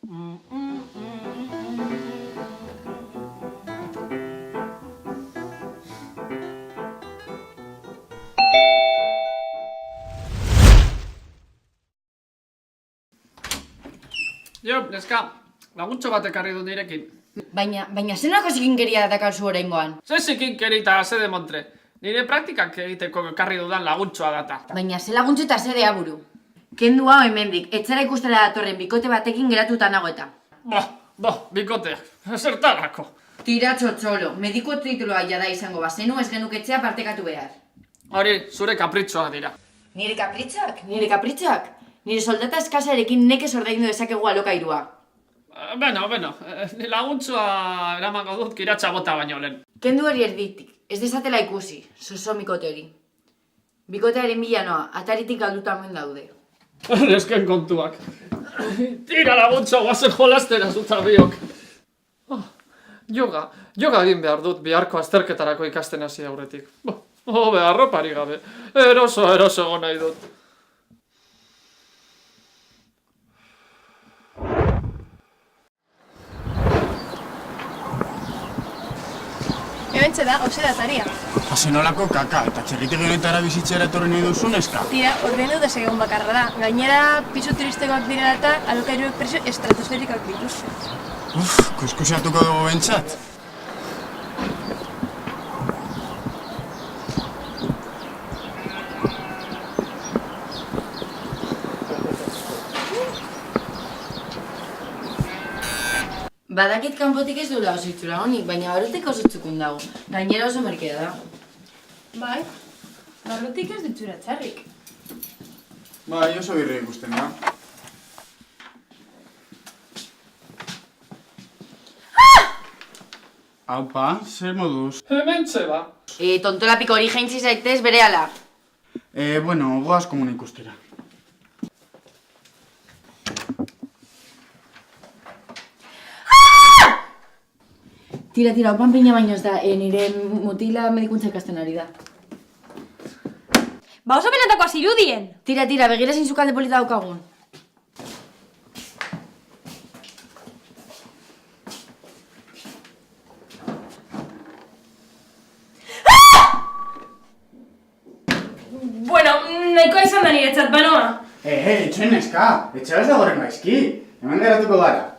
Jo, neska, laguntxo bat ekarri du nirekin. Baina zenako zikinkeria dakarzu oraingoan? Ze zikinkeri eta ze demontre. Nire praktikak egiteko ekarri dudan laguntxoa data. Baina ze laguntxo eta ze deaburu. Kendu hau hemendik, etzara ikustela datorren bikote batekin geratuta nago eta. Bikoteak, zertarako. Tira txotxolo, mediko tituloa jada izango bazenu ez genuketzea partekatu behar. Hori, zure kapritxoa dira. Nire kapritxak? Nire soldata eskasarekin nekez ordaindu dezakegu alokairua. Beno, laguntxoa eramango dut kiratxa bota baino lehen. Kendu hori erditik, ez dezatela ikusi, zozo mikote hori. Bikotearen bilanoa, ataritik galduta hemen daude. Nesken kontuak. Tira laguntxo, guazen jolastera zuta biok. Yoga egin behar dut biharko azterketarako ikasten hasi aurretik. Arropari gabe, eroso egon nahi dut. Hementxe da, hause dataria. Hasenolako kaka, eta txerritegi honetara bizitzera etorri nahi duzu, neska? Tira, ordeinu desegun bakarra da. Gainera, pisu turistekoak direla eta alokairuek prezio estratosferikak dituzte. Kuskusiatuko dugu bentsat. Badakit kanpotik ez duela oso itxura honik, baina barrutik oso txukun dago. Gainera oso merkea da. Bai, barrutik ez ditxura txarrik. Bai, oso birri ikusten da. Aupa, zer moduz? Hementxe ba. Tontolapiko hori jaintzi zaitez berehala. Bueno, goaz komun ikustera. Tira, opan pina baino ez da, nire mutila medikuntza ikasten ari da. Ba oso benetakoa zirudien! Tira, begira zein sukalde polita daukagun. Bueno, nahikoa izan da niretzat, banoa. Itxoin neska, etxeraz dagoren gaizki. Hemen geratuko gara.